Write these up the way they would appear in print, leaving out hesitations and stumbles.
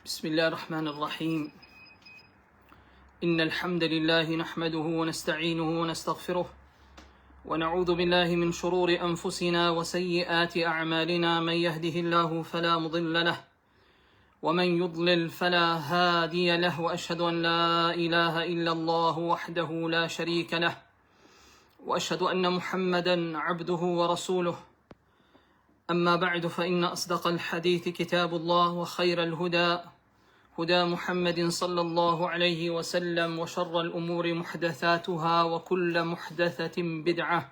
بسم الله الرحمن الرحيم إن الحمد لله نحمده ونستعينه ونستغفره ونعوذ بالله من شرور أنفسنا وسيئات أعمالنا من يهده الله فلا مضل له ومن يضلل فلا هادي له وأشهد أن لا إله إلا الله وحده لا شريك له وأشهد أن محمدا عبده ورسوله أما بعد فإن أصدق الحديث كتاب الله وخير الهدى هدى محمد صلى الله عليه وسلم وشر الأمور محدثاتها وكل محدثة بدعة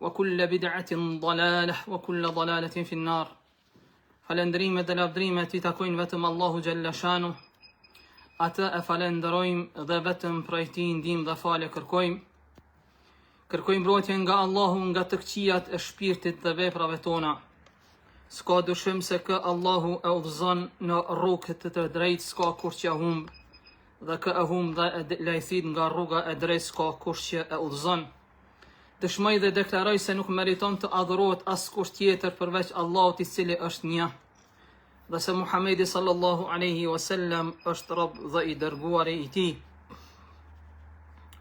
وكل بدعة ضلالة وكل ضلالة في النار فلندريم دلابدريمة تكوين vetëm Allahu Gjelle Shanu atë e falenderojmë dhe vetëm prej tij ndihmë dhe falë kërkojmë. Kërkojmë mbrojtje nga Allahu nga të këqijat e shpirtit dhe veprave tona. S'ka dyshim se kë Allahu e udhëzon në rrugë të drejtë, s'ka kush që e humb, dhe kë e humb dhe e lajthit nga rruga e drejtë, s'ka kush që e udhëzon. Dëshmoj dhe deklaroj se nuk meriton të adhurohet askush tjetër përveç Allahut i cili është një, dhe se Muhamedi sallallahu alaihi wasallam është rob dhe i dërguari i tij.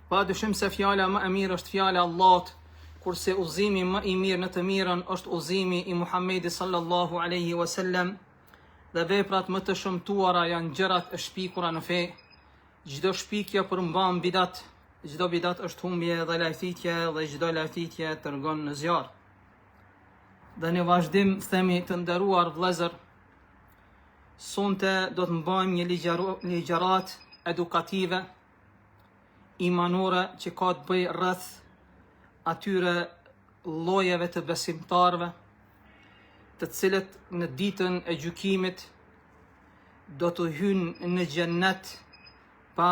Pa dyshim se fjala më e mirë është fjala e Allahut, kurse udhëzimi më i mirë në të mirën është udhëzimi i Muhamedit sallallahu alaihi wasallam, dhe veprat më të shëmtuara janë gjërat e shpikura në fe. Çdo shpikje përmban bidat, çdo bidat është humbje dhe lajthitje, dhe çdo lajthitje tregon në zjarr. Dhe në vazhdim themi të nderuar vëllezër, sonte do të mbajmë një ligjërat edukative imanore që ka të bëjë rreth atyre llojeve të besimtarëve, të cilët në ditën e gjykimit do të hyjnë në xhennet pa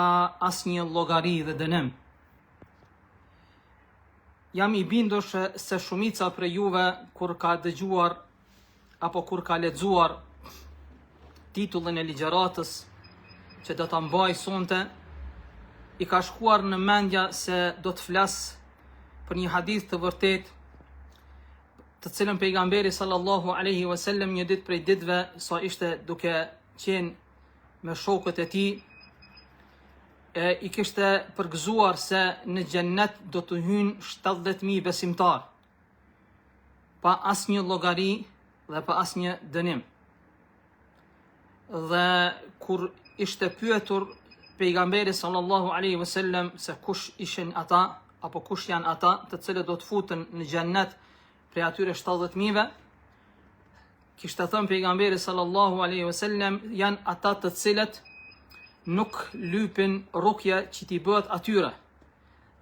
asnjë llogari dhe dënim. Jam i bindur se shumica prej juve kur ka dëgjuar apo kur ka lexuar titullin e ligjëratës që do ta mbaj sonte, i ka shkuar në mendja se do të flas për një hadith të vërtet, të cilën pejgamberi sallallahu alaihi wasallam një ditë prej ditëve, sa ishte duke qenë me shokët e tij, i kishte përgëzuar se në xhennet do të hyjnë 70.000 besimtar, pa asnjë llogari dhe pa asnjë dënim. Dhe kur ishte pyetur pejgamberi sallallahu alaihi wasallam se kush ishin ata, apo kush janë ata të cilët do të futen në xhennet prej atyre 70.000-ve, kishte thënë pejgamberi sallallahu alaihi wasallam, janë ata të cilët nuk lypin rukja që t'i bëhet atyre,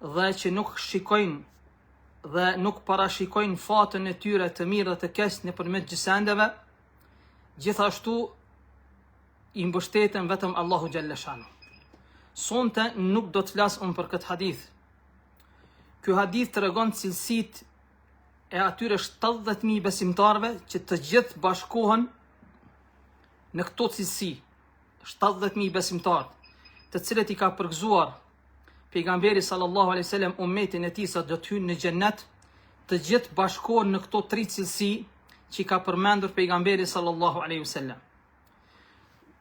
dhe që nuk shikojnë dhe nuk parashikojnë fatën e tyre të mirë dhe të keq nëpërmjet gjysendeve, gjithashtu i mbështeten vetëm Allahu Gjelle Shanu. Sonte nuk do të flas unë për këtë hadith. Ky hadith tregon cilësitë e atyre 70.000 besimtarëve që të gjithë bashkohen në këto cilësi. 70.000 besimtarë, të cilët i ka përgëzuar pejgamberi sallallahu alaihi wasallam ummetin e tij se do të hyjnë në xhennet, të gjithë bashkohen në këto 3 cilësi që i ka përmendur pejgamberi sallallahu alaihi wasallam.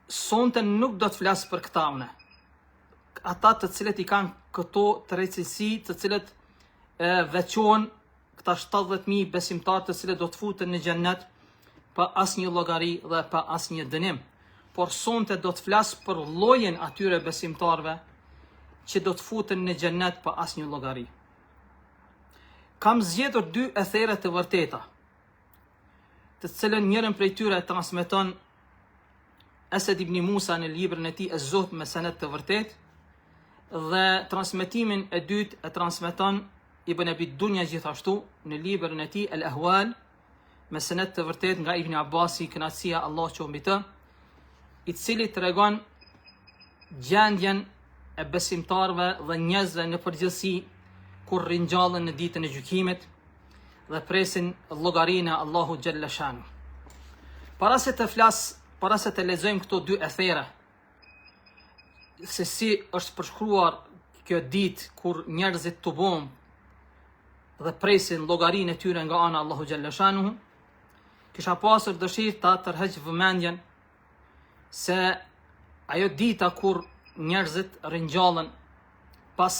Sonte nuk do të flas për këta unë. Ata të cilët i kanë këto 3 cilësi, të cilët veçohen këta 70.000 besimtarë të cilët do të futen në xhennet pa asnjë llogari dhe pa asnjë dënim. Por sonte do të flas për llojin atyre besimtarëve që do të futen në xhennet pa asnjë llogari. Kam zgjedhur 2 ethere të vërteta, të cilën njërin prej tyre transmeton Asad ibn Musa në librin e tij Az-Zuhd me sanad të vërtet, dhe transmetimin e dytë e transmeton Ibn Abi Dunya gjithashtu në librin e tij Al-Ahwal me sanad të vërtet nga Ibn Abbasi, kënaqësia Allah qoftë mbi të, i cili tregon gjendjen e besimtarëve dhe njerëzve në përgjithësi kur ringjallen në ditën e gjykimit dhe presin llogarinë e Allahu Gjelle Shanu. Para se të lexojmë këto 2 ethere, se si është përshkruar kjo ditë kur njerëzit tubon dhe presin llogarinë e tyre nga ana Allahu Gjelle Shanu, kisha pasur dëshirë ta tërheq vëmendjen se ajo dita kur njerëzit ringjallën pas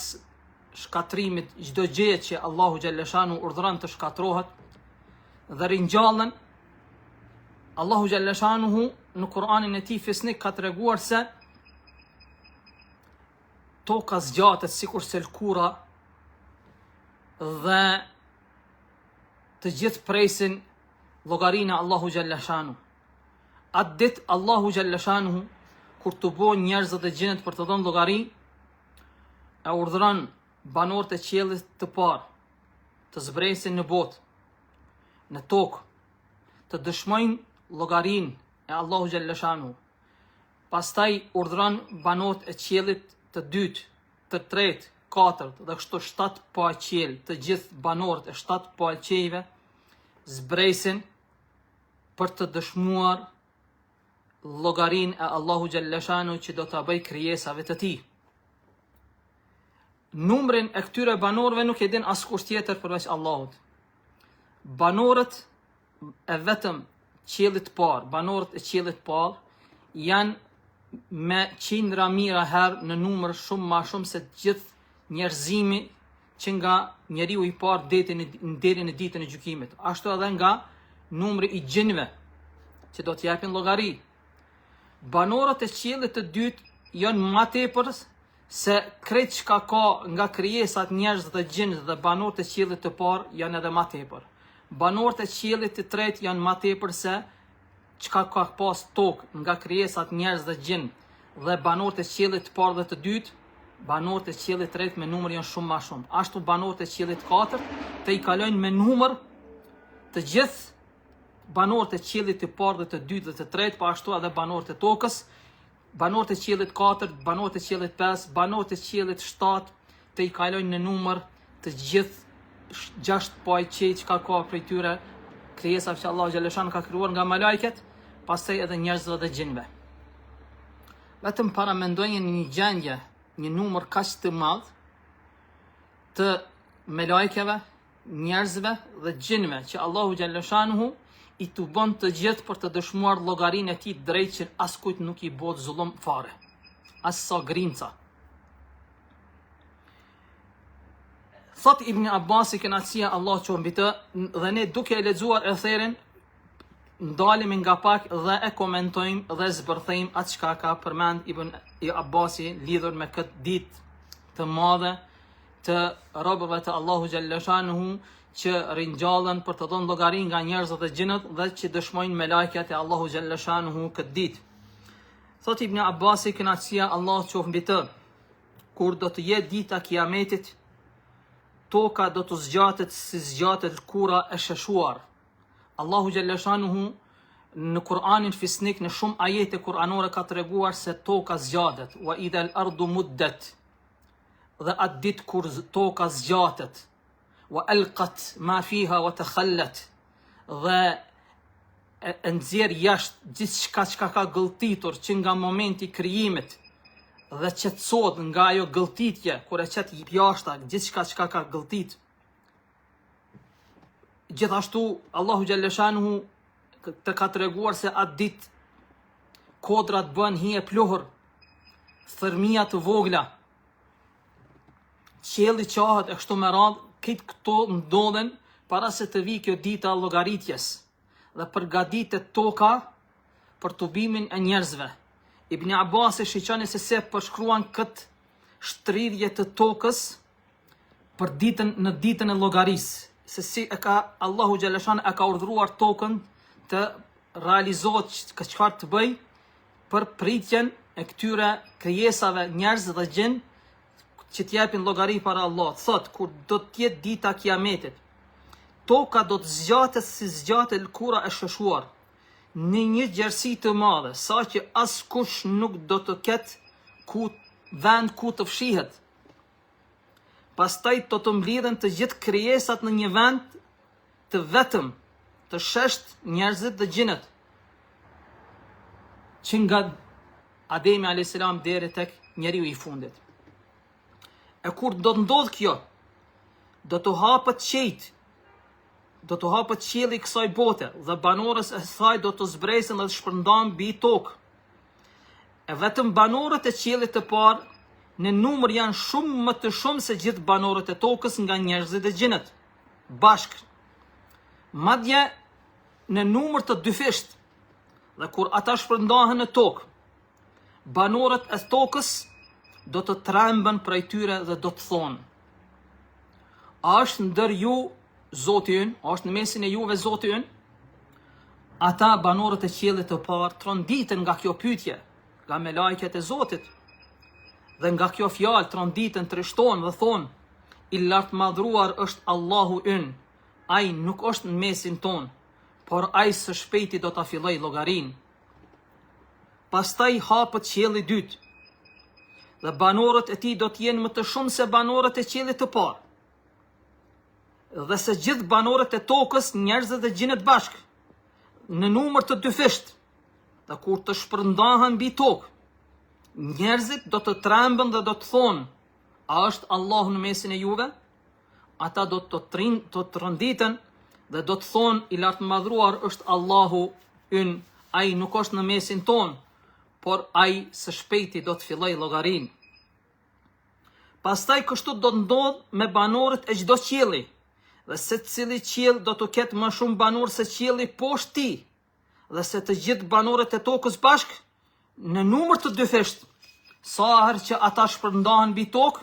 shkatrimit çdo gjë që Allahu xhalleshanu urdhëron të shkatrohet dhe ringjallën, Allahu xhalleshanuhu në Kur'anin e tij fisnik ka treguar se toka zgjatet sikur se lkura dhe të gjithë presin llogarinë Allahu xhalleshanu. Atë ditë Allahu xhalleshanuhu kur të bojnë njerëzit dhe gjinët për të dhënë llogari, e urdhëron banorët e qiellit të parë të zbresin në botë, në tokë, të dëshmojnë llogarinë e Allahu xhalleshanuhu. Pastaj urdhëron banorët e qiellit të dytë, të tretë, katërt dhe kështu 7 pa qiell, të gjithë banorët e 7 pa qiejve zbresin për të dëshmuar llogarinë e Allahu xhalleshanu që do ta bëj krijesave të tij. Numrin e këtyre banorëve nuk e din askush tjetër përveç Allahut. Banorët e vetëm qiellit të parë, banorët e qiellit të parë janë me qindra mijëra herë në numër shumë ma shumë se gjithë njerëzimi që nga njeriu i parë deri në ditën e gjykimit. Ashtu edhe nga numri i gjinëve që do të japin llogari. Banorët e qiellit të dytë janë më tepër se krejt çka ka nga krijesat njerëz dhe gjinj dhe banorët e qiellit të parë janë edhe më tepër. Banorët e qiellit të tretë janë më tepër se çka ka pas tokë nga krijesat njerëz dhe gjinj dhe banorët e qiellit të parë dhe të dytë, banorët e qiellit të tretë me numër janë shumë më shumë. Ashtu banorët e qiellit të katërt të i kalojnë me numër të gjithë banorët e qiellit të parë dhe të dytë dhe të tretë, po ashtu edhe banorët e tokës, banorët e qiellit 4, banorët e qiellit 5, banorët e qiellit 7 të i kalojnë në numër të gjithë 6 pajçi që ka prej tyre krijesave që Allahu xhaleshan ka krijuar nga malajket, pastaj edhe njerëzve dhe gjinëve. Vetëm para mendojnë një gjendje, një numër kaq të madh të malajkeve, njerëzve dhe gjinëve që Allahu xhaleshanuhu i të bën të gjithë për të dëshmuar llogarinë e tij drejt që askujt nuk i bëhet zullum fare. As sa grinca. Thot Ibn Abbasi kënaqësia Allah qoftë mbi të, dhe ne duke e lexuar etherin ndalemi nga pak dhe e komentojmë dhe zbërthejmë atë çka ka përmend Ibn Abbasi lidhur me këtë ditë të madhe të robërve të Allahu xhaleshanuhu që ringjallën për të dhënë llogari nga njerëzit dhe gjinët dhe që dëshmojnë me lajket e Allahu xhaleshanuhu këtë ditë. Thot Ibn Abbasi kënaqësia Allah qoftë mbi të, kur do të jetë dita kiametit, toka do të zgjatet si zgjatet lkura e sheshuar. Allahu xhaleshanuhu në Kur'anin fisnik në shumë ajete kuranore ka treguar se toka zgjatet, wa idha al-ardu muddat, dhe atë ditë kur toka zgjatet, wa alqat ma fiha wa takhallat, dhe e nxjerr jashtë gjithçka që ka gëlltitur që nga momenti i krijimit dhe qetësohet nga ajo gëlltitje, kur e qet jashta gjithçka që ka gëlltit. Gjithashtu Allahu xhaleshanuhu të ka treguar se atë ditë kodrat bën hije pluhur, thërmia të vogla, qielli qahet e kështu me radhë. Këtë këto ndodhen para se të vi kjo dita llogaritjes dhe përgatitet toka për tubimin e njerëzve. Ibn Abbas e shiqani se përshkruan këtë shtridhje të tokës për në ditën e llogarisë, se si e ka Allahu xhaleshan e ka urdhëruar tokën të realizohet çfarë të bëj për pritjen e këtyre krijesave njerëz dhe gjin që t'japin llogari para Allah. Thot, kur do t'jetë dita kiametit, toka do të zgjatet si zgjatet lkura e sheshuar, në një gjerësi të madhe, sa që askush nuk do të ketë vend ku të fshihet. Pastaj do të mblidhen të gjithë krijesat në një vend të vetëm, të shesht njerëzit dhe gjinët, që nga Ademi a.s. deri tek njeriu i fundit. E kur do të ndodh kjo, do të hapet qejt, do të hapet qielli i kësaj bote dhe banorës e saj do të zbresin dhe të shpërndan mbi tokë. E vetëm banorët e qiellit të parë në numër janë shumë më të shumë se gjithë banorët e tokës nga njerëzit e gjinët, bashkë. Madje në numër të dyfisht, dhe kur ata shpërndahen në tokë, banorët e tokës do të trembën prej tyre dhe do të thonë: a është ndër ju Zoti ynë, a është në mesin e juve Zoti ynë? Ata banorët e qiellit të parë tronditen nga kjo pyetje, nga melajket e Zotit, dhe nga kjo fjalë tronditen, trishton dhe thonë: i lartë madhruar është Allahu ynë, ai nuk është në mesin ton, por ai së shpejti do ta filloj llogarin. Pastaj hapet qielli i dytë, dhe banorët e tij do të jenë më të shumë se banorët e qiellit të parë, dhe se gjithë banorët e tokës, njerëzit dhe gjinët bashkë, në numër të dyfisht, dhe kur të shpërndahen mbi tokë, njerëzit do të trembën dhe do të thonë: a është Allahu në mesin e juve? Ata do të tronditen dhe do të thonë: i lartë madhruar është Allahu ynë, ai nuk është në mesin ton, por ai së shpejti do të filloj llogarin. Pastaj kështu do të ndodh me banorët e çdo qielli, dhe se cili qiell do të ketë më shumë banor se qielli poshtë tij, dhe se të gjithë banorët e tokës bashkë, në numër të dyfisht, sa herë që ata shpërndahen mbi tokë,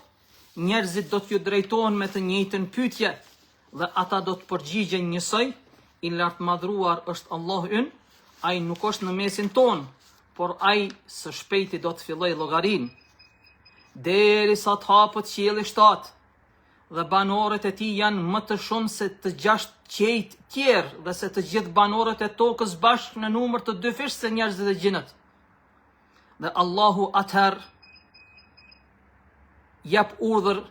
njerëzit do t'ju drejtohen me të njëjtën pyetje, dhe ata do të përgjigjen njësoj: i lartë madhruar është Allahu ynë, ai nuk është në mesin ton, por ai së shpejti do të filloj llogarin. Derisa të hapet qielli i shtatë, dhe banorët e tij janë më të shumë se të 6 qejt tjerë, dhe se të gjithë banorët e tokës bashkë në numër të dyfisht se njerëzit e gjinët. Dhe Allahu atëherë jep urdhër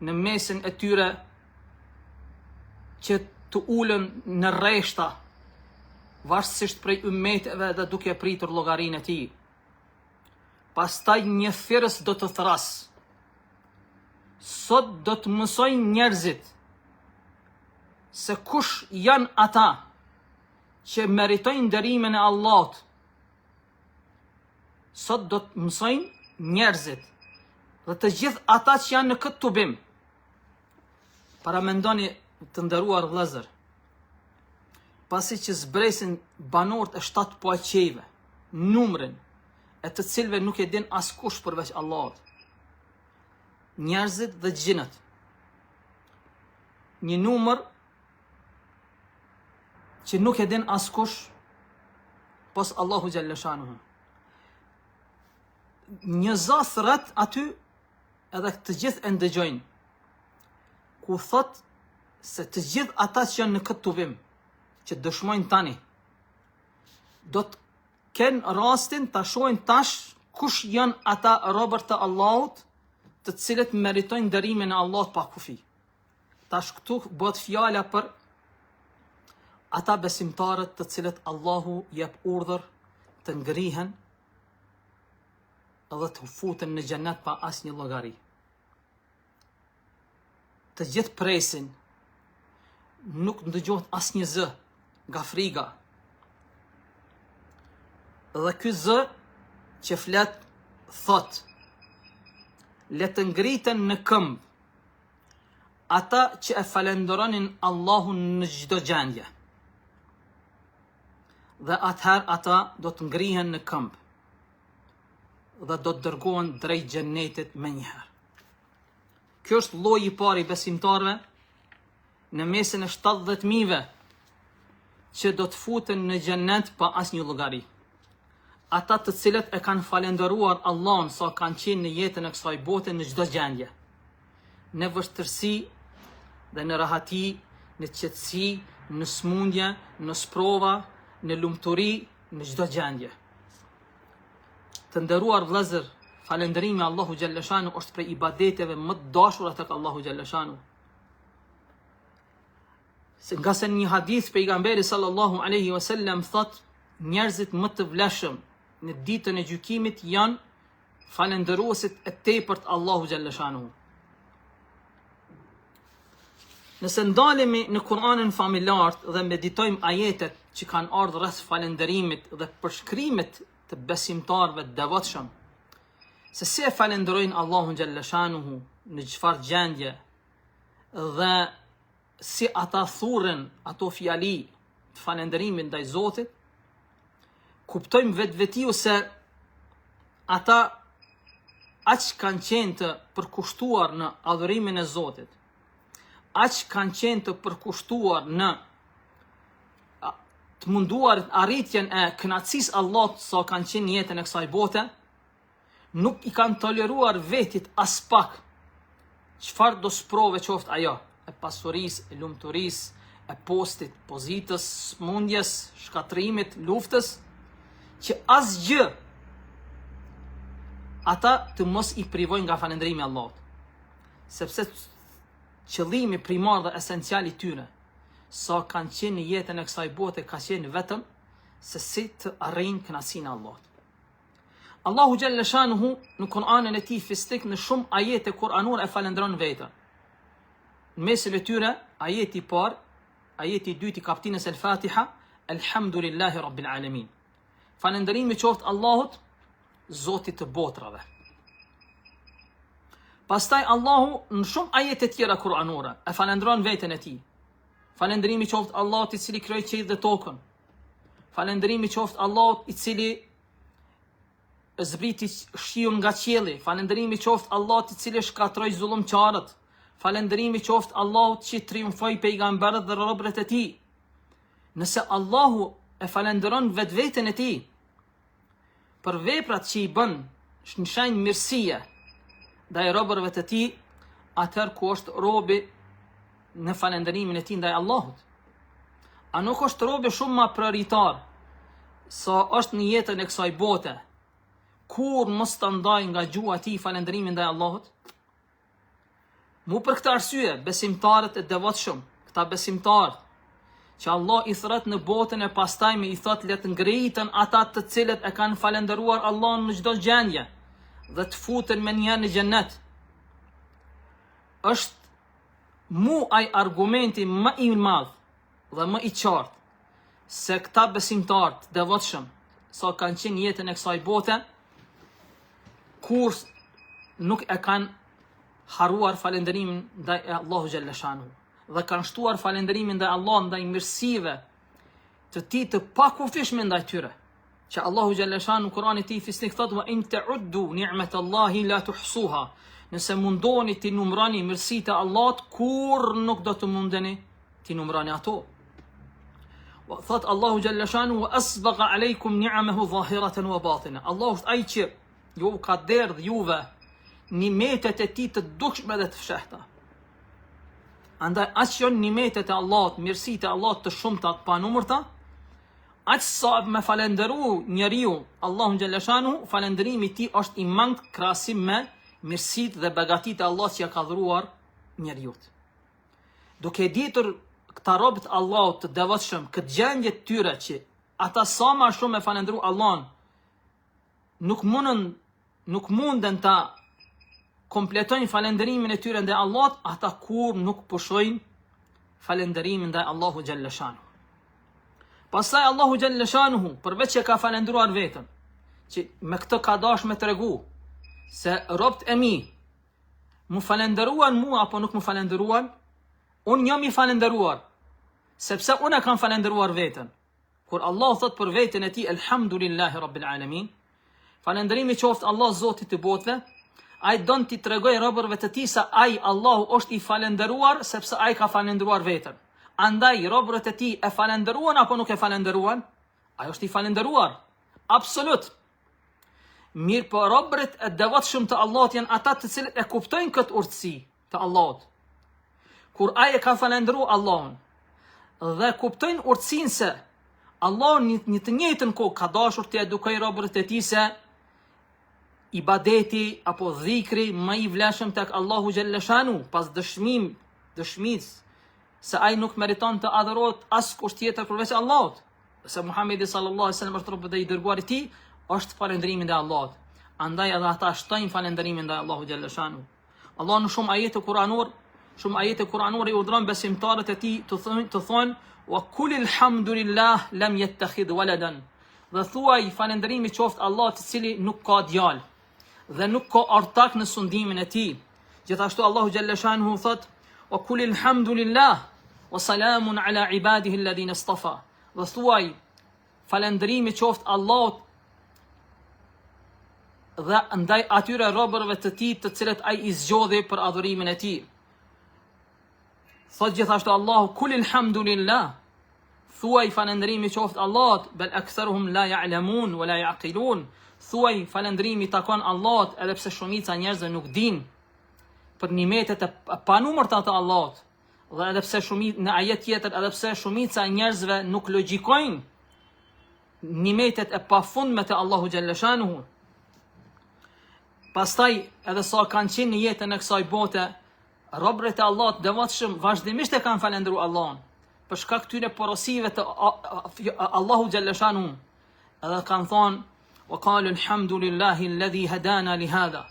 në mesin e tyre që të ulen në rreshta, varësisht prej ummeteve dhe duke pritur llogarinë e tij. Pastaj një thirrës do të thrasë: sot do të mësojnë njerëzit se kush janë ata që meritojnë nderimin e Allahut. Sot do të mësojnë njerëzit dhe të gjithë ata që janë në këtë tubim. Paramendoni, të nderuar vëllezër, pasi që zbresin banorët e 7 poaqejve, numrin e të cilëve nuk e din askush përveç Allahut, njerëzit dhe gjinët, një numër që nuk e din askush pos Allahu xhalla shanuhu. Një zas rreth aty edhe të gjithë e ndëgjojnë, ku thot se të gjithë ata që janë në këtë tubim, që dëshmojnë tani, do të kenë rastin ta shohin tash kush janë ata robërt të Allahut, të cilët meritojnë nderimin e Allahut pa kufi. Tash këtu bëhet fjala për ata besimtarët të cilët Allahu jep urdhër të ngrihen edhe të futen në xhenet pa asnjë llogari. Të gjithë presin, nuk ndëgjohet asnjë zë nga friga. Dhe ky zë që flet thot: le të ngriten në këmbë ata që e falenderonin Allahun në çdo gjendje. Dhe atëherë ata do të ngrihen në këmbë dhe do të dërgohen drejt xhenetit me njëherë. Kjo është lloji i parë i besimtarëve në mesin e 70.000-ve që do të futen në xhenet pa asnjë llogari. Ata të cilët e kanë falenderuar Allahun sa kanë qenë në jetën e kësaj bote në çdo gjendje, në vështirësi dhe në rahati, në qetësi, në smundje, në sprova, në lumturi, në çdo gjendje. Të nderuar vëllezër, falënderimi Allahu xhalla shanu është prej ibadeteve më të dashura tek Allahu xhalla shanu. Nga se një hadith pejgamberi sallallahu alaihi wasallam thot: njerëzit më të vlefshëm në ditën e gjykimit janë falënderuesit e tepërt Allahu xhalla shanu. Nëse ndalemi në Kur'anin familjar dhe meditojmë ajetet që kanë ardhur rreth falënderimit dhe përshkrimit të besimtarëve të devotshëm se si e falenderojnë Allahun xhalla shanuhu në çfarë gjendje dhe si ata thurren ato fjali të falënderimit ndaj Zotit, kuptojmë vetvetiu se ata aq kanë qenë të përkushtuar në adhurimin e Zotit, aq kanë qenë të përkushtuar në të munduar arritjen e kënaqësisë Allahut sa kanë qenë jetën e kësaj bote, nuk i kanë toleruar vetit as pak çfarë do sprove qoftë ajo, e pasurisë, e lumturisë, e postit, pozitës, smundjes, shkatrimit, luftës, që asgjë ata të mos i privojnë nga falënderimi Allahut. Sepse qëllimi primar dhe esencial i tyre, sa kanë qenë në jetën e kësaj bote, ka qenë vetëm se si të arrijnë kënaqësinë e Allahut. Allahu xhalla shanuhu në Kur'anin e tij fistik në shumë ajete kuranore e falëndron vetën. Në mesin e tyre, ajeti i parë, ajeti i dytë i kapitullin El-Fatiha, Elhamdulillahi Rabbil Alamin. Falënderimi qoftë Allahut, Zotit të botrave. Pastaj Allahu në shumë ajete tjera kuranore e falëndron veten e tij. Falënderimi qoftë Allahut i cili krijoi qiellin dhe tokën. Falënderimi qoftë Allahut i cili zbriti shiun nga qielli. Falënderimi qoftë Allahut i cili shkatroi zullumçarët. Falënderimi qoftë Allahut që triumfoi pejgamberët dhe robërit e tij. Nëse Allahu e falënderon vetveten e tij për veprat që i bën, në shenjë mirësie ndaj robërve të tij, atëherë ku është robi në falënderimin e tij ndaj Allahut? A nuk është robi shumë më prioritar sa është në jetën e kësaj bote, kur mos të ndaj nga gjuha e tij falënderimin ndaj Allahut? Mu për këtë arsye, besimtarët e devotshëm, këta besimtarë që Allah i thret në botën e pastaj me i thot let ngritën ata të cilët e kanë falënderuar Allahun në çdo gjendje dhe të futen me një në xhenet. Është mu ai argumenti më i madh dhe më i qartë se këta besimtarë të devotshëm sa kanë qenë jetën e kësaj bote, kur nuk e kanë haruar falënderimin ndaj Allahu xhalla shanuhu dhe kanë shtuar falënderimin ndaj Allahut ndaj mirësive të tij të pakufishme ndaj tyre. Që Allahu xhalla shanuhu Kur'ani i tij fisnik thotë wa in ta'uddu ni'matallahi la tuhsuha. Nëse mundoni ti numroni mirësitë e Allahut, kur nuk do të mundeni ti numroni ato. Wa thot Allahu xhalla shanuhu wa asbagha alaykum ni'amahu zahiratan wa batina. Allahu ai që ju ka derdh juve nimetet e tij të dukshme dhe të fshehta. Andaj aq janë nimetet e Allahut, mirësitë e Allahut të shumta të panumërta, aq sa me falënderu njeriu Allahun xhalla shanuhu, falënderimi i tij është i mangët krahasim me mirësitë dhe begatitë e Allahut që ja ka dhuruar njeriu. Duke ditur këta robët Allahut të devotshëm këtë gjendje të tyre që ata sa më shumë e falënderu Allahun, nuk munden ta kompletojnë falënderimin e tyre ndaj Allahut, ata kur nuk pushojnë falënderimin ndaj Allahu xhalla shanuhu. Pastaj Allahu xhalla shanuhu, përveç që ka falëndruar veten, që me këtë ka dash me tregu se robët e mi mu falëndruan mua apo nuk mu falëndruan, unë jam i falëndruar, sepse unë kam falëndruar veten. Kur Allah thot për veten e tij Elhamdulillahi Rabbil Alamin, falënderimi qoftë Allah Zotit të botëve, ai don t'i tregoj robërve të tij se ai Allahu është i falëndëruar sepse ai ka falëndëruar veten. Andaj robërit e tij e falëndëruan apo nuk e falëndëruan? Ai është i falëndëruar. Absolut. Mirë po robërit e devotshëm të Allahut janë ata të cilët e kuptojnë këtë urtësi të Allahut. Kur ai e ka falëndëruar Allahun dhe kuptojnë urtësinë se Allahu në të njëjtën kohë ka dashur të edukojë robërit e tij se ibadeti apo dhikri më i vlefshëm tek Allahu xhalla shanuhu, pas dëshmisë se ai nuk meriton të adhurohet as kush tjetër përveç Allahut. Se Muhamedi sallallahu alaihi wasallam është robi i dërguar i tij, është falënderimi ndaj Allahut. Andaj edhe ata shtojnë falënderimin ndaj Allahu xhalla shanuhu. Allah në shumë ajete kuranore i urdhron besimtarët e tij të thonë wa kulil hamdulillah lam yattakhidh waladan. dhe thuaj falënderimi qoftë Allahut i cili nuk ka djalë dhe nuk ka ortak në sundimin e tij. Gjithashtu Allahu xhalla shanuhu thot: "Wa kul alhamdulillah wa salamun ala ibadihi alladhina istafa." Dhe thuaj falënderimi qoftë Allahut dhe ndaj atyre robërve të tij të cilët ai i zgjodhi për adhurimin e tij. Thot gjithashtu Allahu: "Kul alhamdulillah." Thuaj falënderimi qoftë Allahut, bel aktharuhum la ya'lamun wa la ya'qilun. Thuaj falënderimi takon Allahut edhe pse shumica njerëzve nuk dinë për nimetet e panumërta të Allahut. Dhe edhe pse në ajet tjetër, edhe pse shumica njerëzve nuk logjikojnë nimetet e pafundme të Allahu xhalla shanuhu. Pastaj edhe sa kanë qenë në jetën e kësaj bote, robërit e Allahut devotshëm vazhdimisht e kanë falendëruar Allahun për shkak këtyre porosive të Allahu xhalla shanuhu. Edhe kanë thonë: "Wa qalu alhamdulillahi alladhi hadana li hadha."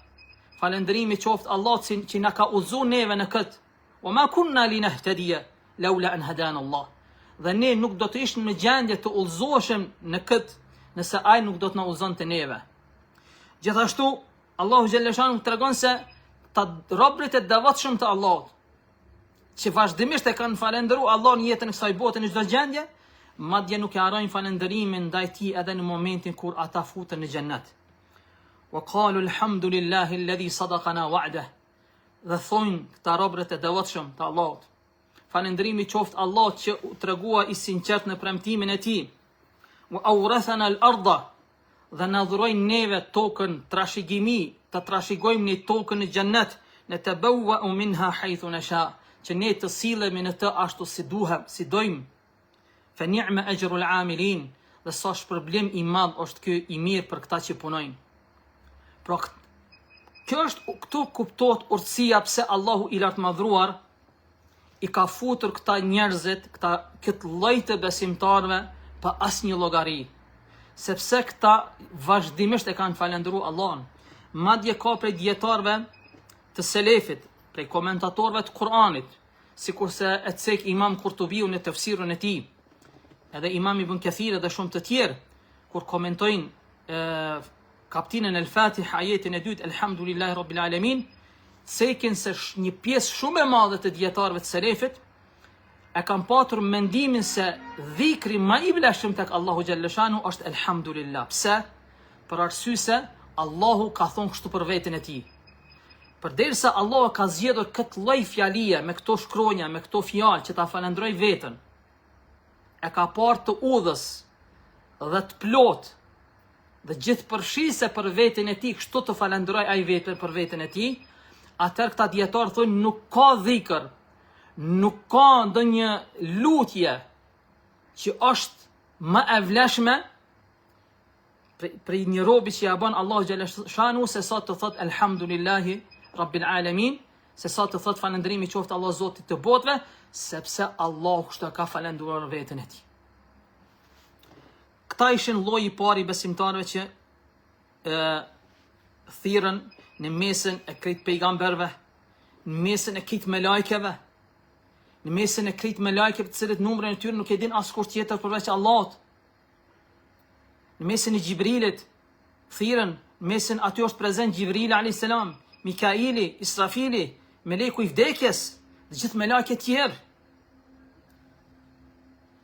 Falënderimi qoftë Allahut që na ka udhëzuar neve në këtë. "Wa ma kunna linahtadiya laula an hadana Allah." Dhe ne nuk do të ishim në gjendje të udhëzoheshim në këtë nëse ai nuk do të na udhëzonte neve. Gjithashtu Allahu xhalla shanuhu tregon se robërit e devotshëm të Allahut që vazhdimisht e kanë falendëruar Allahun në jetën e kësaj bote në çdo gjendje, madje nuk e harrojnë falënderimin ndaj tij edhe në momentin kur ata futen në xhennet. Wa qalu alhamdulillahi alladhi sadaqana wa'dah. Dhe thonë këta robërit e devotshëm të Allahut: falënderimi qoftë Allahut që tregua i sinqert në premtimin e tij. Wa awrathana al-ardha. Dhe na dhuroi neve tokën trashëgimi, të trashëgojmë në tokën e xhennet, ne tabawwa'u minha haythu nasha, që ne të sillemi në të ashtu si duhem, si dojmë. Fa ni'ma ajrul 'amilin. Dhe sa shpërblim i madh është ky i mirë për këta që punojnë. Pra këtu kuptohet urtësia pse Allahu i lartëmadhruar i ka futur këta njerëzit, këtë lloj të besimtarëve pa asnjë llogari. Sepse këta vazhdimisht e kanë falendëruar Allahun. Madje ka prej dietarëve të selefit, prej komentatorëve të Kur'anit, sikurse e cek Imam Kurtubiu në tafsirun e tij, edhe Imam Ibn Kathir dhe shumë të tjerë, kur komentojnë kaptinën e Al-Fatiha, ajetin e dytë, Elhamdulillahi Rabbil Alamin, cekin se një pjesë shumë e madhe të dietarëve të selefit e kanë patur mendimin se dhikri më i vlefshëm tek Allahu xhalla shanu është Elhamdulillah. Pse? Për arsye se Allahu ka thonë kështu për veten e tij. Përderisa Allahu ka zgjedhur këtë lloj fjalie me këto shkronja, me këto fjalë që ta falendroj veten, e ka parë të udhës dhe të plot dhe gjithëpërfshise për veten e tij, kështu të falendroj ai veten për veten e tij, atëherë këta dietarë thonë nuk ka dhikr, nuk ka ndonjë lutje që është më e vlefshme për një robi që ja bën Allahu xhalla shanu se sa të thot Elhamdulillahi Rabbil Alamin, se sa të thot falënderimi qoftë Allah Zotit të botëve, sepse Allahu kështu ka falendëruar veten e tij. Këta ishin lloji i parë i besimtarëve që thirrën në mesën e krejt pejgamberëve, në mesën e krejt melajkeve, në mesën e krejt melajkeve të cilët numrin e tyre nuk e din askush tjetër përveç Allahut. Në mesën e Gjibrilit thirrën, në mesën aty është prezent Gjibrili alayhis salam, Mikaili, Israfili, meleku i vdekjes, dhe gjithë melajket tjerë.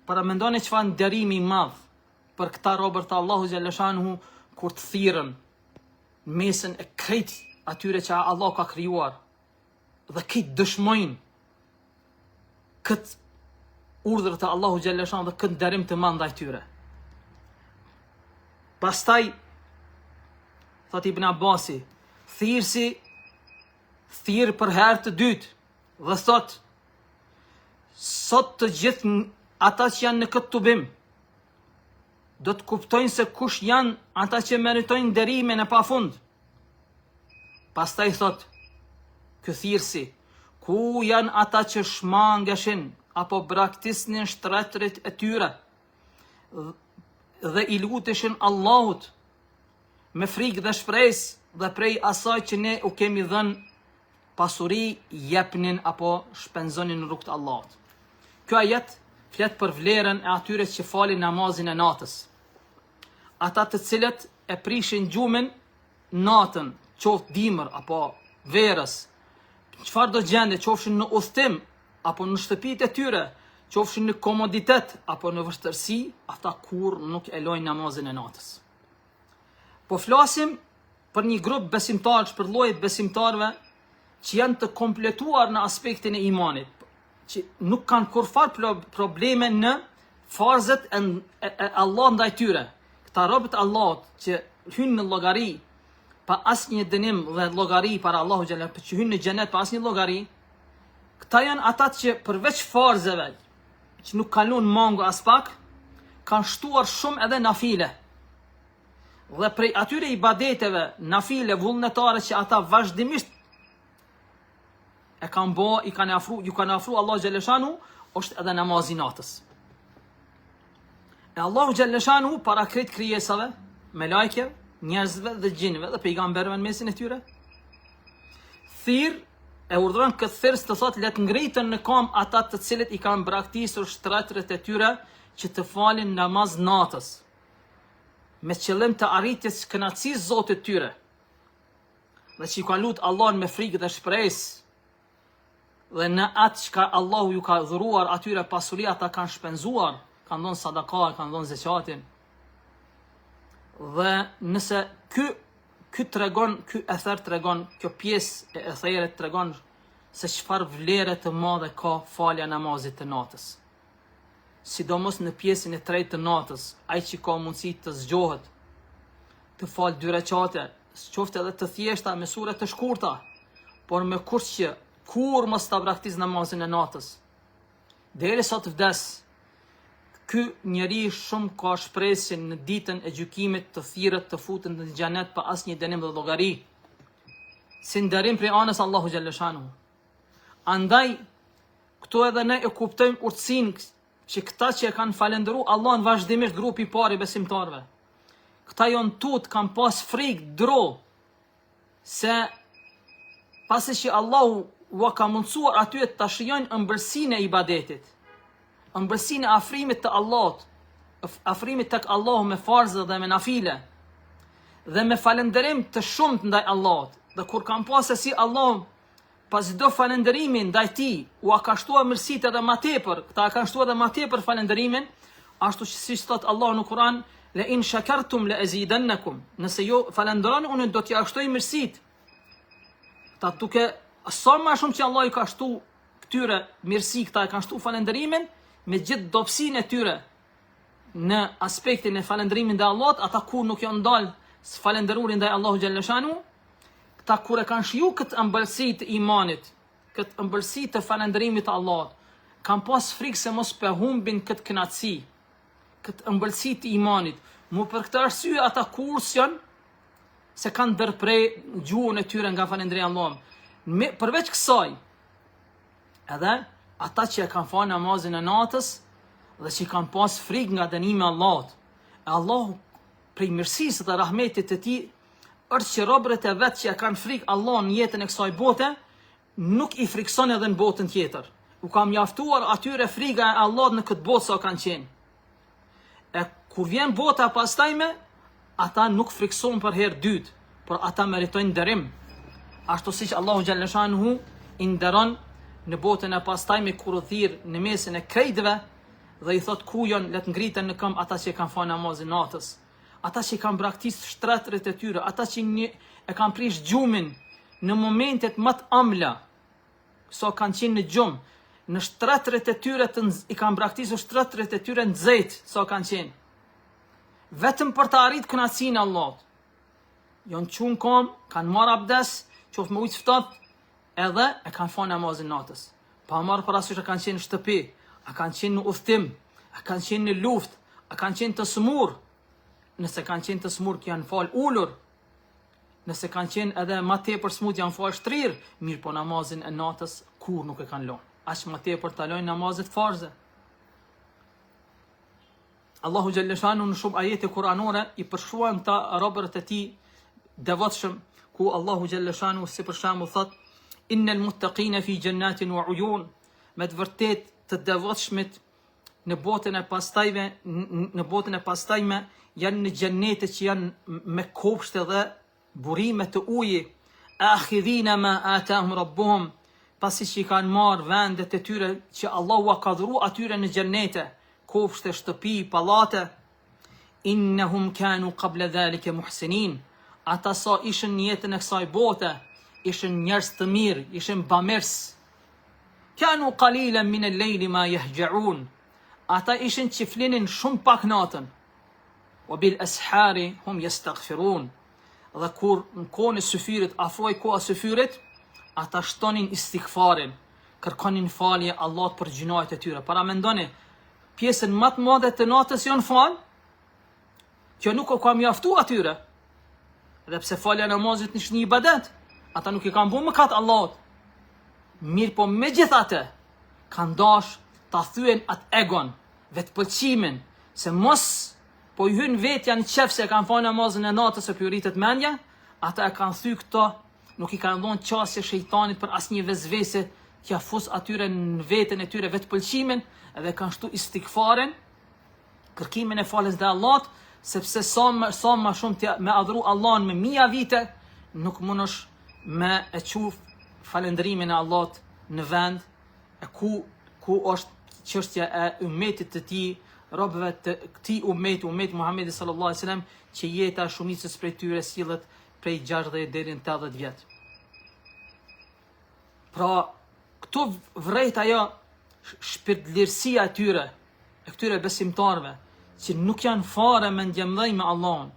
Para mendoni çfarë nderimi i madh për këta robër të Allahu xhalla shanuhu kur të thirrën në mesën e krejt atyre që Allah ka krijuar dhe këtë dëshmojnë këtë urdhër të Allahu xhalla shanuhu dhe këtë nderim të madh ndaj tyre. Pastaj thot Ibn Abbasi, thirr për herë të dytë dhe thot: sot të gjithë ata që janë në këtë tubim do të kuptojnë se kush janë ata që meritojnë nderimin e pafund. Pastaj thot ky thirrsi: ku janë ata që shmangeshin apo braktisnin shtretërit e tyre dhe i luteshin Allahut me frikë dhe shpresë dhe prej asaj që ne u kemi dhënë pasuri jepnin apo shpenzonin në rrugt të Allahut. Kjo ajet flet për vlerën e atyre që falin namazin e natës. ata të cilët e prishin gjumin natën, qoftë dimër apo verës, çfarë do gjende, qofshin në udhtim apo në shtëpitë e tyre, qofshin në komoditet apo në vështirësi, ata kur nuk e lojnë namazin e natës. Po flasim për një grup besimtarësh, për lloj besimtarëve që janë të kompletuar në aspektin e imanit, që nuk kanë kurfar probleme në farzet e Allah ndaj tyre. Këta robët Allahut që hynë në llogari pa asnjë dënim dhe llogari para Allahu xhallah, që hynë në xhenet pa asnjë llogari, këta janë ata që përveç farzeve që nuk kalon mango as pak, kanë shtuar shumë edhe nafile. Dhe prej atyre ibadeteve, nafile, vullnetare që ata vazhdimisht e kanë bo, ju kanë afru Allah Gjellëshanu, është edhe namazi natës. E Allah Gjellëshanu para krejt krijesave, me lajke, njerëzve dhe gjinve dhe pejgamberve në mesin e tyre, thirr e urdhëron këtë thirrës të thotë let ngritën në kam ata të cilët i kanë braktisur shtretëret e tyre që të falin namaz natës, me qëllim të arritjes kënaqësisë Zotit tyre, dhe që i kanë lutë Allahun me frikë dhe shpresë, dhe në atë që Allahu ju ka dhuruar atyre pasuri ata kanë shpenzuar, kanë dhënë sadaka, kanë dhënë zeqatin. Dhe nëse ky tregon, ky ether tregon, kjo pjesë e etherit tregon se çfarë vlere të madhe ka falja namazit të natës. Sidomos në pjesën e tretë të natës, ai që ka mundësi të zgjohet, të falë 2 rekate, qoftë edhe të thjeshta me sure të shkurta, por me kurs që kur mos ta braktis namazin e natës. Derisa të vdes, ky njeri shumë ka shpresë në ditën e gjykimit të thirrët të futen në xhenet pa asnjë dënim dhe llogari, si ndarim prej anës Allahu xhaleshanu. Andaj këtu edhe ne e kuptojmë urtësinë që këta që e kanë falendëru Allahun vazhdimisht, grupi i parë i besimtarëve, këta janë tut, kanë pas frikë, dro, se pasi që Allahu u ka mundsuar aty të shijojnë ëmbëlsinë e ibadetit, ëmbëlsinë e afrimit të Allahut, afrimit tek Allahu me farze dhe me nafile, dhe me falënderim të shumt ndaj Allahut. Dhe kur kanë pasë si Allahu pas çdo falënderimi ndaj tij u ka shtuar mirësitë edhe më tepër, këta kanë shtuar edhe më tepër falënderimin, ashtu që siç thot Allahu në Kur'an, la in shakartum la azidannakum, nëse ju falënderoni unë do t'ja shtoj mirësitë. Ta duke sa më shumë që Allah i ka shtu këtyre mirësi, këta e kanë shtu falënderimin me gjithë dobësinë e tyre në aspektin e falënderimit ndaj Allahut, ata kur nuk janë ndal falënderurin ndaj Allahu xhaleshanu, këta kur e kanë shiju këtë ëmbëlsi të imanit, këtë ëmbëlsi të falënderimit të Allahut, kanë pas frikë se mos pe humbin këtë kënaqësi, këtë ëmbëlsi të imanit. Mu për këtë arsye ata kursjon se kanë ndërprej gjuhën e tyre nga falënderimi Allahut. Përveç kësaj, edhe ata që e kanë falë namazin e natës dhe që kanë pas frikë nga dënimi i Allahut, e Allahu prej mirësisë dhe rahmetit të tij është që robërit e vet që e kanë frikë Allahun në jetën e kësaj bote, nuk i frikson edhe në botën tjetër. U ka mjaftuar atyre frika e Allahut në këtë botë sa kanë qenë. E kur vjen bota pastajme, ata nuk frikson për herë dytë, por ata meritojnë nderim. Ashtu siç Allahu xhaleshanuhu i nderon në botën e pastajme kur u thirr në mesin e krejtëve dhe i thot ku janë, le të ngriten në këmbë ata që kanë falë namazin natës, ata që kanë braktisur shtretëret e tyre, ata që e kanë prish gjumin në momentet më të ëmbla, sa kanë qenë në gjumë, në shtretëret e tyre i kanë braktisur shtretëret e tyre në nxehtë, sa kanë qenë. Vetëm për të arritur kënaqësinë e Allahut. Janë çun kom, kanë marrë abdes, qoftë me ujë ftohtë, edhe e kanë falë namazin natës. Pa marrë parasysh e kanë qenë në shtëpi, a kanë qenë në udhtim, a kanë qenë në luftë, a kanë qenë të smur. Nëse kanë qenë të smur që janë falë ulur, nëse kanë qenë edhe më tepër smut janë falë shtrirë, mirë po namazin e natës kur nuk e kanë lënë. Aq më tepër ta lojnë namazet farze. Allahu xhaleshanu në shumë ajete kuranore i përshkruan këta robërit e tij devotshëm, ku Allahu xhaleshanu si për shembull thot innal muttaqina fi jannatin wa uyun, me të vërtet të devotshmit në botën e pastajme janë në xhenete që janë me kopshte dhe burime të uji, akhidhina ma atahum rabbuhum, pasi që i kanë marrë vendet e tyre që Allahu a ka dhuru atyre në xhenete, kopshte, shtëpi, pallate. Innahum kanu qabla dhalika muhsinin, ata sa ishin në jetën e kësaj bote, ishin njerëz të mirë, ishin bamirës. Kanu qalilan min al-layli ma yahja'un, ata ishin që flinin shumë pak natën. Wa bil ashari hum yastaghfirun, dhe kur në kohën e syfyrit, afroi koha e syfyrit, ata shtonin istighfarin, kërkonin falje Allahut për gjunojt e tyre. Para mendoni, pjesën më të madhe të natës janë fal, që nuk o ka mjaftu atyre. Dhe pse falja namazit është një ibadet, ata nuk i kanë bu mëkat Allahut. Mirë po me gjithate, kanë dash ta thyen atë egon, vetëpëlqimin, se mos po i hyn vetja në qef se kanë falë namazin e natës e pyritet mendja, ata e kanë thy këto, nuk i kanë dhonë qasje shejtanit për asnjë vezvese t'ja fus atyre në veten e tyre vetëpëlqimin, edhe kanë shtu istighfarin, kërkimin e falës dhe Allahut, sepse sa më shumë me adhuru Allahun me mija vite, nuk mundosh me e quf falendrimin e Allahut në vend, e ku është çështja e ummetit të tij, robëve të këtij ummeti Muhamedi sallallahu alaihi wasallam, që jeta shumicës prej tyre sillet prej 60 deri në 80 vjet. Pra, këtu vret ajo shpirtëlirësia e tyre, e këtyre besimtarve, që nuk janë fare me ndjemdhej me Allahun,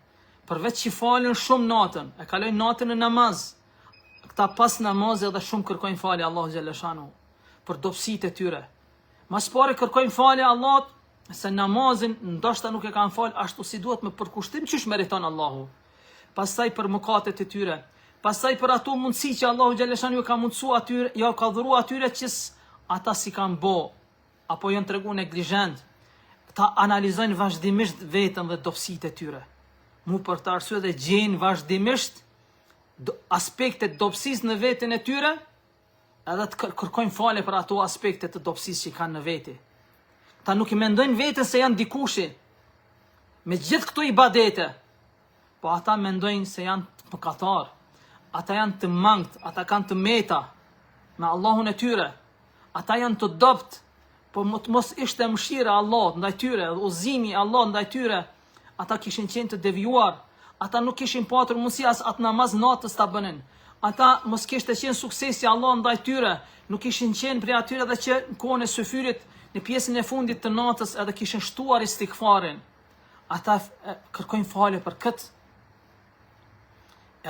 përveç që falen shumë natën, e kalojnë natën në namaz, këta pas namazit edhe shumë kërkojnë falje Allahu xhalla shanu, për dobësitë e tyre. Mas pare kërkojnë falje Allahut, se namazin ndoshta nuk e kanë falë ashtu si duhet me përkushtim çish meriton Allahu. Pastaj për mëkatet e tyre, pastaj për ato mundësi që Allahu xhalla shanu ka mundsuar atyre, ja ka dhuruar atyre që ata si kanë bo, apo janë tregu neglizhent. Ta analizojnë vazhdimisht vetën dhe dobësitë e tyre. Mu për të arsye dhe gjejnë vazhdimisht aspektet dobësisë në veten e tyre, edhe të kërkojnë falje për ato aspekte të dobësisë që kanë në veti. Ta nuk i mendojnë vetën se janë dikushi me gjithë këto ibadete, po ata mendojnë se janë mëkatar, ata janë të mangët, ata kanë të meta me Allahun e tyre, ata janë të dopt, po mos ishte mëshira Allahut ndaj tyre, udhëzimi i Allahut ndaj tyre, ata kishin qenë të devijuar, ata nuk kishin patur mundësi as atë namaz natës ta bënin. Ata mos kishte qenë suksesi Allahut ndaj tyre, nuk kishin qenë prej atyre edhe që në kohën e syfyrit, në pjesën e fundit të natës edhe kishin shtuar istighfarin. Ata kërkojnë falje për këtë.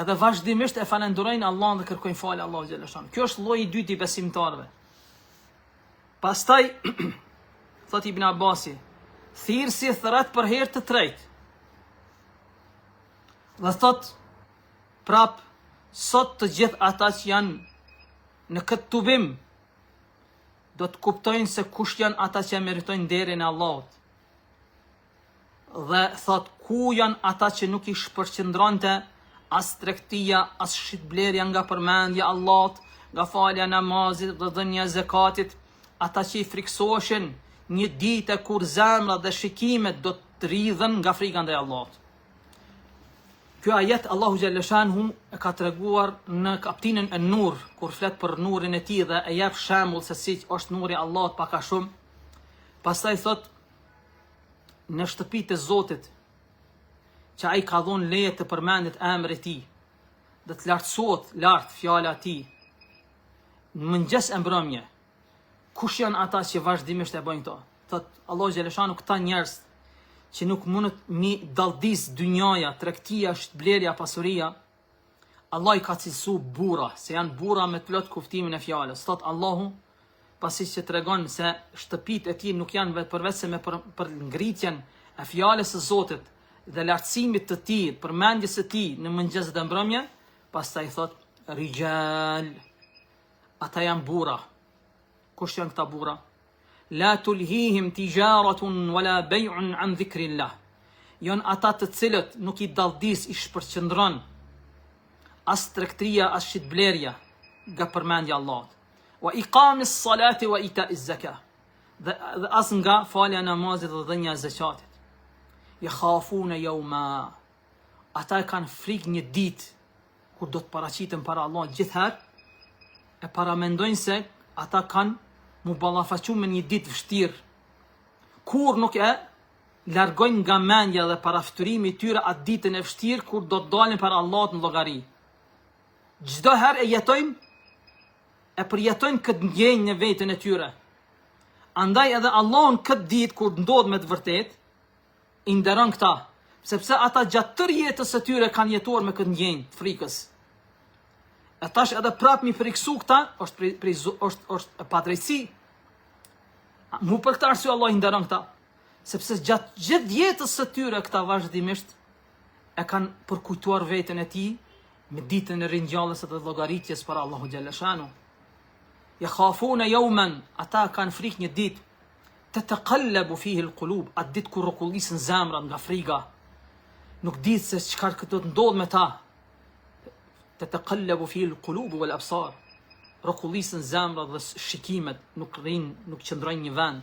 Edhe vazhdimisht e falenderojnë Allahun dhe kërkojnë falje Allahu xhalla shanu. Kjo është lloji i dytë i besimtarëve. Pastaj thot Ibn Abbasi, thirrsi thret për herë të tretë. Dhe thot prap, sot të gjithë ata që janë në këtë tubim do të kuptojnë se kush janë ata që meritojnë nderin e Allahut. Dhe thot, ku janë ata që nuk i shpërqendronte as tregtia, as shitblerja nga përmendja Allahut, nga falja namazit dhe dhënia e zakatit, ata që i friksoheshin një ditë kur zemrat dhe shikimet do të rridhen nga frika ndaj Allahut. Ky ajet Allahu xhalla shanhu e ka treguar në kapitullin e Nur, kur flet për nurin e tij dhe e jep shembull se si është nuri i Allahut pak a shumë. Pastaj thot, në shtëpitë e Zotit, që ai ka dhënë leje të përmendet emri i tij, dhe të lartësohet lart fjala e tij. Në mëngjes e mbrëmje, kush janë ata që vazhdimisht e bëjnë këto? Thot Allahu xhalla shanhu, këta njerëz që nuk mundet mi daldis dynjaja, tregtia, shitblerja, pasuria, Allah i ka cilësu burra, se janë burra me të plot kuptimin e fjalës. Thot Allahu, pasi që tregon se shtëpitë e tij nuk janë përveç se me për ngritjen e fjalës së Zotit dhe lartësimit të tij, përmendjes së tij në mëngjes dhe mbrëmje, pastaj thot rijal, ata janë burra. Kush janë këta burra? La tulhihim tijaratun wala bay'un an dhikrillah. Jon ata të cilët nuk i daldis i shpërqendron as tregtia as shitblerja nga përmendja e Allahut. Wa iqamis salati wa ita'iz zakah. Dhe as nga falja e namazit dhe dhënia e zakatit. Yakhafuna yawma. Ata kanë frikë një ditë kur do të paraqiten para Allah gjithherë, e paramendojnë se ata kanë mu ballafaqu me një ditë vështirë. Kur nuk e largojnë nga mendja dhe paraftyrimi i tyre atë ditën e vështirë kur do të dalin para Allahut në llogari. Çdo herë e përjetojnë këtë ndjenjë në veten e tyre. Andaj edhe Allahun këtë ditë kur ndodh me të vërtet, i nderon këta, sepse ata gjatë tërë jetës së tyre kanë jetuar me këtë ndjenjë të frikës. E tash edhe prapë mi friksu këta, është padrejtësi. Mu për këtë arsye Allah i nderon këta, sepse gjatë gjithë jetës së tyre këta vazhdimisht e kanë përkujtuar veten e tij me ditën e ringjalljes së të llogaritjes para Allahu xhalla shanu. Yakhafuna yawman, ata kanë frikë një ditë, tataqallabu fihi alqulub, atë ditë kur rrokullisin zemrat nga frika. Nuk ditë se çka do të ndodh me ta. Tataqallabu fihi alqulub wal absar. Rrokullisin zemrat dhe shikimet, nuk qëndrojnë një vend.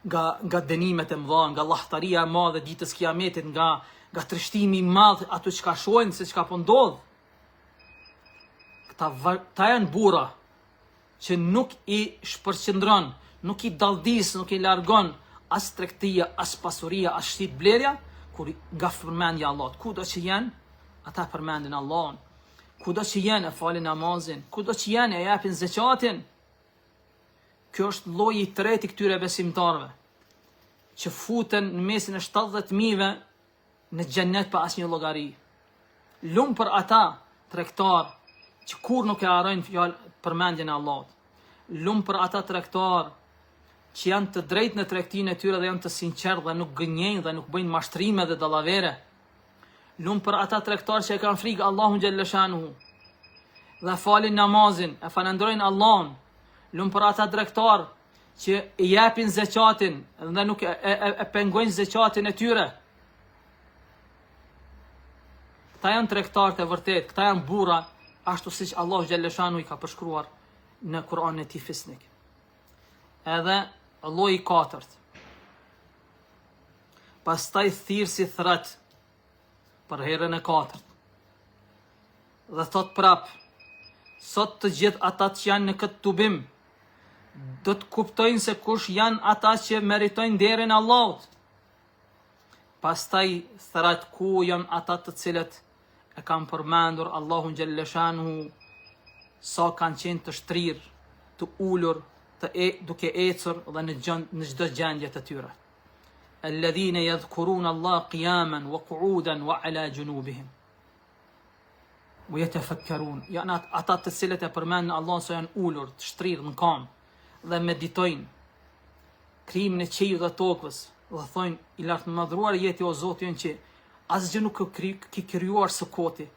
Nga dënimet e mëdha, nga llahtaria e madhe ditës kiametit, nga trishtimi i madh ato çka shohin se çka po ndodh. Ta janë burra që nuk i shpërqendron, nuk i dalldis, nuk i largon as tregtia, as pasuria, as shtit blerja, kur nga përmendja Allahut. Kudo që janë, ata përmendin Allahun. Kudo që janë, e falin namazin. Kudo që janë, e japin zakatin. Kjo është lloji i tretë i këtyre besimtarëve, që futen në mesin e 70.000-ve në xhennet pa asnjë llogari. Lum për ata tregtar që kur nuk e harrojnë fjalë përmendjen e Allahut. Lum për ata tregtar që janë të drejtë në tregtinë e tyre dhe janë të sinqertë dhe nuk gënjejnë dhe nuk bëjnë mashtrime dhe dallavere. Lum për ata tregtar që e kanë frikë Allahun xhalla shanuhu dhe falin namazin, e falënderojnë Allahun. Lum për ata tregtar që i japin zakatin dhe nuk e pengojnë zakatin e tyre. Këta janë tregtarët e vërtet, këta janë burra, ashtu siç Allahu xhalla shanu i ka përshkruar në Kur'anin e tij fisnik. Edhe lloji i katërt. Pastaj thirr si thret për herën e katërt. Dhe thot prap, sot të gjithë ata që janë në këtë tubim do të kuptojnë se kush janë ata që meritojnë nderin e Allahut. Pastaj thret ku janë ata të cilët e kanë përmendur Allahun xhalla shanuhu, sa kanë qenë të shtrirë, të ulur, duke ecur dhe në çdo gjendje të tyre. Alladhina yadhkuruna Allah qiyaman wa qu'udan wa ala junubihim. Wa yatafakkarun. Janë ata të cilët e përmendin Allahun sa janë ulur, të shtrirë në kam dhe meditojnë krijimin e qiellit dhe tokës dhe thonë i lartëmadhruar jeti o Zoti ynë që asgjë nuk ki krijuar së koti.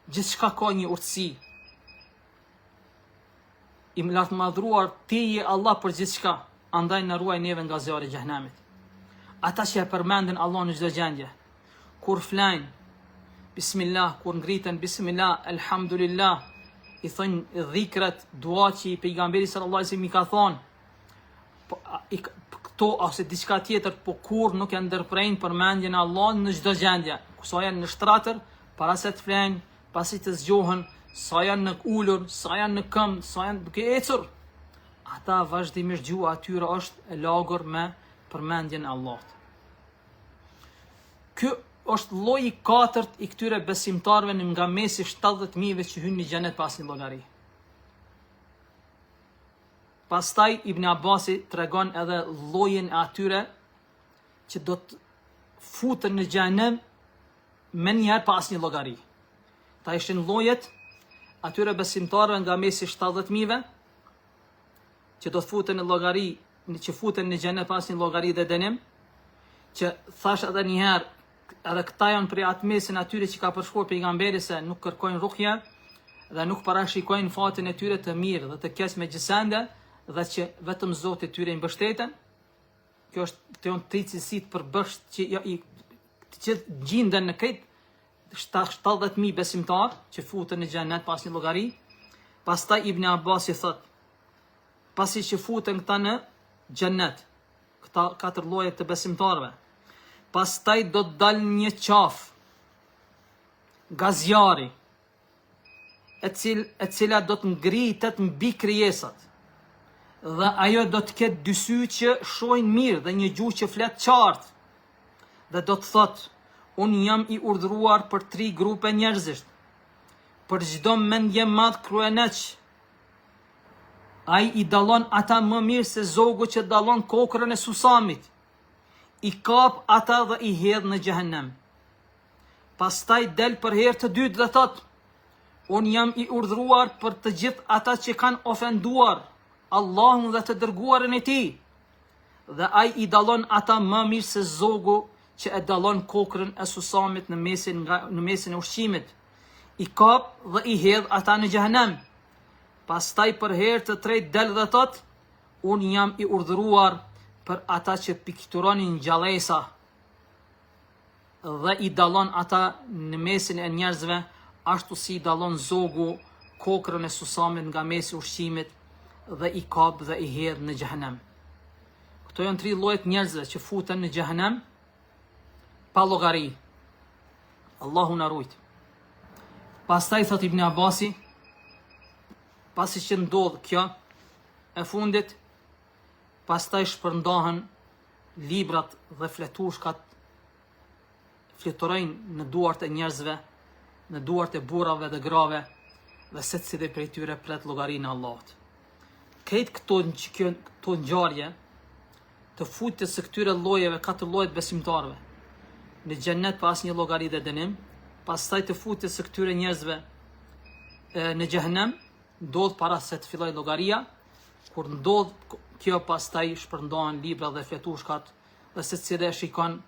Gjithçka ka një urtësi. I lartëmadhruar ti je Allah për gjithçka, andaj na ruaj neve nga zjarri i xhenemit. Ata që e përmendin Allahun në çdo gjendje, kur flajnë bismillah, kur ngriten bismillah, elhamdulillah, i thonë dhikrat, dua që i pejgamberi sallallahu alaihi wasallam i ka thonë, këto ose diçka tjetër, po kur nuk e ndërprejnë përmendjen e Allahut në çdo gjendje, sa janë në shtratër, para se të flajnë, pasi të zgjohen, sa janë në ulur, sa janë në këmbë, sa janë duke ecur. Ata vazhdimisht gjua atyre është e lagur me përmendjen e Allahut. Ky është lloji i katërt i këtyre besimtarëve nga mesi 70.000-ve që hynë në xhenet pas një llogari. Pastaj Ibn Abbasi tregon edhe llojin e atyre që do të futen në xhenem me njëherë pas një llogari. Ta ishin llojet atyre besimtarëve nga mesi 70.000-ve që do të futen në llogari, që futen në xhenet pas një llogari dhe dënim, që thash edhe një herë, edhe këta janë prej atë mesin atyre që ka përshkruar pejgamberi se nuk kërkojnë rukje dhe nuk parashikojnë fatin e tyre të mirë dhe të keq me gjësende dhe që vetëm Zoti tyre i mbështeten. Kjo është të janë tri cilësitë përbërshët që gjenden në këtë 70.000 besimtar që futen në xhenet pas një llogari. Pastaj Ibn Abbas i thot, pasi që futen këta në xhenet, këta katër lloje të besimtarëve, pastaj do të dalë një qafë gazjari, e cila do të ngritet mbi krijesat, dhe ajo do të ketë dy sy që shohin mirë dhe një gjuhë që flet qartë, dhe do të thotë: unë jam i urdhëruar për 3 grupe njerëzish, për çdo mendje madh kryeneq. Ai i dallon ata më mirë se zogu që dallon kokrën e Susamit, i kap ata dhe i hedh në xhehenem. Pastaj del për herë të dytë dhe thot: unë jam i urdhëruar për të gjithë ata që kanë ofenduar Allahun dhe të dërguarin e tij, dhe ai i dallon ata më mirë se zogu që e dallon kokrën e Susamit në mesin e ushqimit, i kap dhe i hedh ata në xhehenem. Pastaj për herë të tretë del dhe thot: unë jam i urdhëruar për ata që pikturonin gjallësa, dhe i dallon ata në mesin e njerëzve, ashtu si i dallon zogu kokrën e Susamit nga mesi i ushqimit dhe i kap dhe i hedh në xhehenem. Këto janë 3 llojet njerëzve që futen në xhehenem pa llogari. Allahu na rujt. Pastaj thot Ibn Abasi, pasi që ndodh kjo e fundit, pastaj shpërndahen librat dhe fletushkat, fluturojnë në duart e njerëzve, në duart e burrave dhe grave, dhe secili prej tyre pret llogarinë e Allahut. Këtë këto ngjarje të futjes së këtyre llojeve, 4 llojet besimtarëve në xhennet pa asnjë llogari dhe dënim, pastaj të futjes së këtyre njerëzve në xhehenem, ndodh para se të fillojë llogaria. Kur ndodh kjo, pastaj shpërndahen libra dhe fletushkat, dhe secili e shikon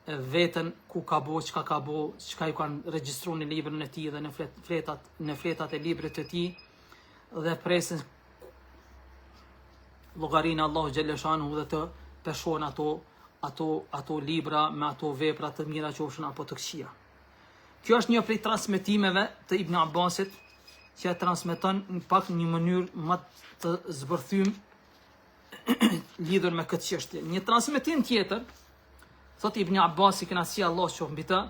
veten ku ka bo, çka ka bo, çka ju kanë regjistruar në librin e tij dhe në fletat e librit të tij, dhe presin llogarinë Allahu xhallahu shanhu dhe të peshon ato libra me ato vepra të mira qofshin apo të këqija. Kjo është një prej transmetimeve të Ibn Abbasit, që e transmeton në pak një mënyrë më të zbërthym lidhur me këtë çështje. Një transmetim tjetër, thot Ibn Abbasi, kënaqësia e Allahut qoftë mbi të,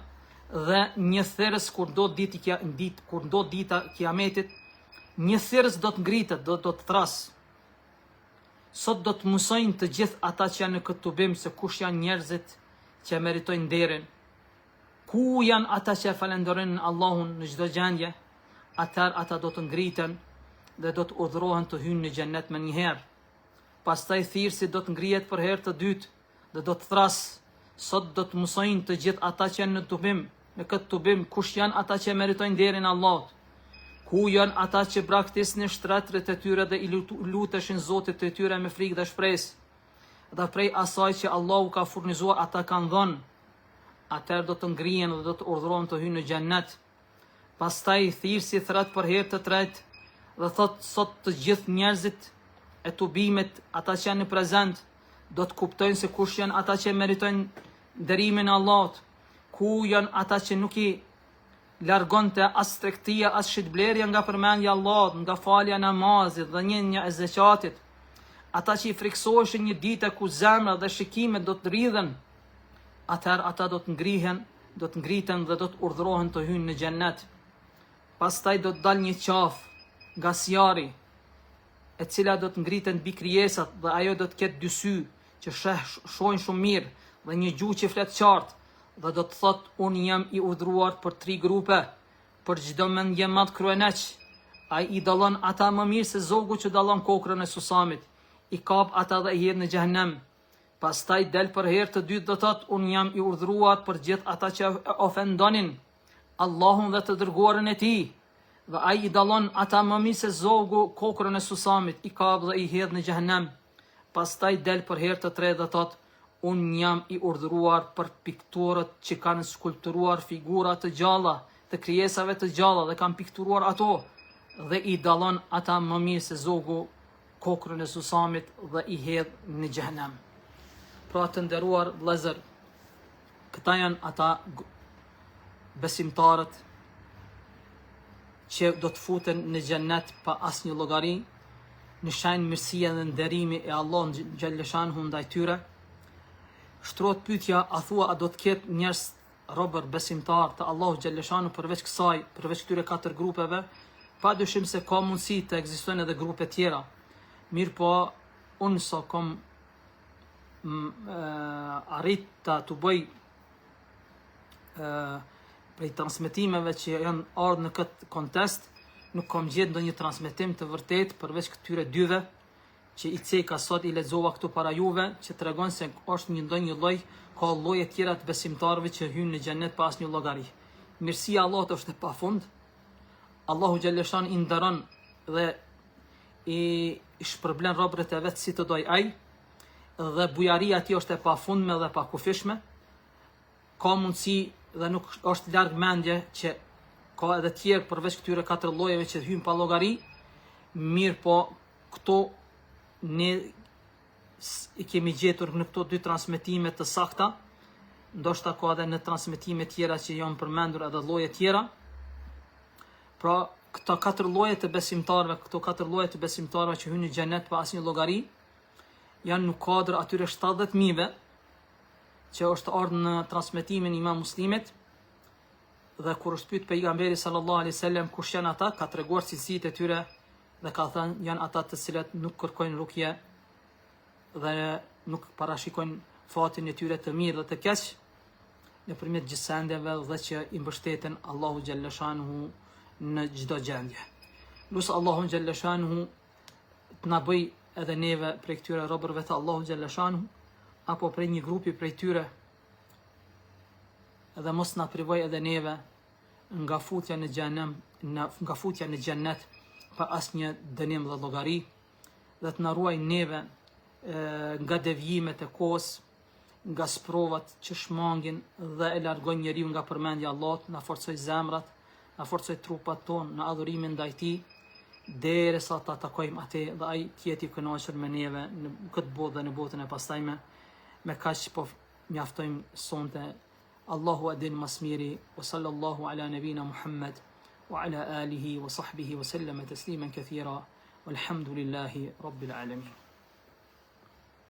dhe një therrës kur ndodh dita kiametit, një therrës do të ngritet, do të thrasë. Sot do të mësojnë të gjithë ata që janë në këtë tubim se kush janë njerëzit që meritojnë nderin, ku janë ata që falenderojnë Allahun në çdo gjendje. Atëherë ata do të ngriten dhe do të udhërohen të hyjnë në xhennet më njëherë. Pastaj thirrsi do të ngrihet për herë të dytë dhe do të thrasë. Sot do të mësojnë të gjithë ata që janë në tubim, në këtë tubim, kush janë ata që meritojnë nderin e Allahut. Ku janë ata që braktisnin shtretërit e tyre dhe i luteshin Zotit të tyre me frikë dhe shpresë, dhe prej asaj që Allahu ka furnizuar ata kanë dhënë. Atëherë do të ngrihen dhe do të urdhërohen të hyjnë në xhennet. Pastaj thirrsi thret për herë të tretë dhe thot: sot të gjithë njerëzit e tubimit, ata që janë në prezent, do të kuptojnë se kush janë ata që meritojnë nderimin e Allahut. Ku janë ata që nuk i largonte as tregtia as shitblerja nga përmendja e Allahut, nga falja namazit dhe një e zakatit. Ata që i friksoheshin një ditë ku zemra dhe shikimet do të rridhen, atëherë ata do të ngriten dhe do të urdhërohen të hyjnë në xhennet. Pastaj do të dalë një qafë nga sjarri, e cila do të ngriten mbi krijesat, dhe ajo do të ketë dy sy që shohin shumë mirë dhe një gjuhë që flet qartë, dhe do të thot: unë jam i urdhëruar për 3 grupe, për çdo mendje madh kryeneq. Ai i dallon ata më mirë se zogu që dallon kokrën e Susamit, i kap ata dhe i hedh në xhehenem. Pastaj del për herë të dytë dhe thot: unë jam i urdhëruar për gjithë ata që ofendonin Allahun dhe të dërguarin e tij, dhe ai i dallon ata më mirë se zogu kokrën e Susamit, i kap dhe i hedh në xhehenem. Pastaj del për herë të tretë dhe thot: unë jam i urdhëruar për pikturët që kanë skulpturuar figura të gjalla, të krijesave të gjalla dhe kanë pikturuar ato, dhe i dallon ata më mirë se zogu kokrën e Susamit dhe i hedh në xhehenem. Pra të nderuar vëllezër, këta janë ata besimtarët që do të futen në xhennet pa asnjë llogari, në shenjë mirësia dhe nderimi e Allahut xhallahu ndaj tyre. shtrohet pyetja, a thua, a do të ketë njerëz robër besimtar të Allahu xhalleshanu përveç kësaj, përveç këtyre 4 grupeve? Padyshim se ka mundësi të ekzistojnë edhe grupe tjera. Mirë po, unë sa kom arrit të bëj prej transmetimeve që janë ardhur në këtë kontest, nuk kam gjetë ndonjë transmetim të vërtet përveç këtyre dyve që i ceka sot i lexova këtu para juve, që tregon se është ndonjë lloj, ka lloje tjera të besimtarëve që hyjnë në xhenet pa asnjë llogari. Mirësia e Allahut është e pafund. Allahu xhaleshan i ndaron dhe i shpërblen robërit e vet si të doj ai, dhe bujaria e tij është e pafundme dhe pa kufishme. Ka mundësi dhe nuk është larg mendje që ka edhe tjerë përveç këtyre 4 llojeve që hyjnë pa llogari. Mirë po, këto ne i kemi gjetur në këto 2 transmetime të sakta, ndoshta ka edhe në transmetime tjera që janë përmendur edhe lloje tjera. Pra, këto 4 lloje të besimtarëve, që hyjnë në xhenet pa asnjë llogari, janë në kuadër atyre 70.000-ve që është ardhur në transmetimin e Imam Muslimit. Dhe kur është pyet pejgamberi sallallahu alaihi wasallam kush janë ata, ka treguar cilësitë e tyre dhe ka thënë janë ata të cilët nuk kërkojnë rukje dhe nuk parashikojnë fatin e tyre të mirë dhe të keq nëpërmjet gjësendeve dhe që i mbështeten Allahu xhallashanuhu në çdo gjendje. Lutë Allahu xhallashanuhu të na bëj edhe neve prej këtyre robërve të Allahu xhallashanuhu, apo prej një grupi prej tyre, edhe mos na privoj edhe neve nga futja në xhenem, nga futja në xhennet pa asnjë dënim dhe llogari, dhe të na ruaj neve nga devijimet e kohës, nga sprovat që shmangin dhe e largojnë njeriu nga përmendja e Allahut, na forcoj zemrat, na forcoj trupat tonë në adhurimin ndaj tij, derisa ta takojmë atë dhe ai të jetë i kënaqur me neve në këtë botë dhe në botën e pastajme. Me kaq po mjaftojmë sonte. Allahu adin masmiri, wa sallallahu ala nabina Muhammad, wa ala alihi wa sahbihi wa sallama tasliman kathira, walhamdulillahi rabbil alamin.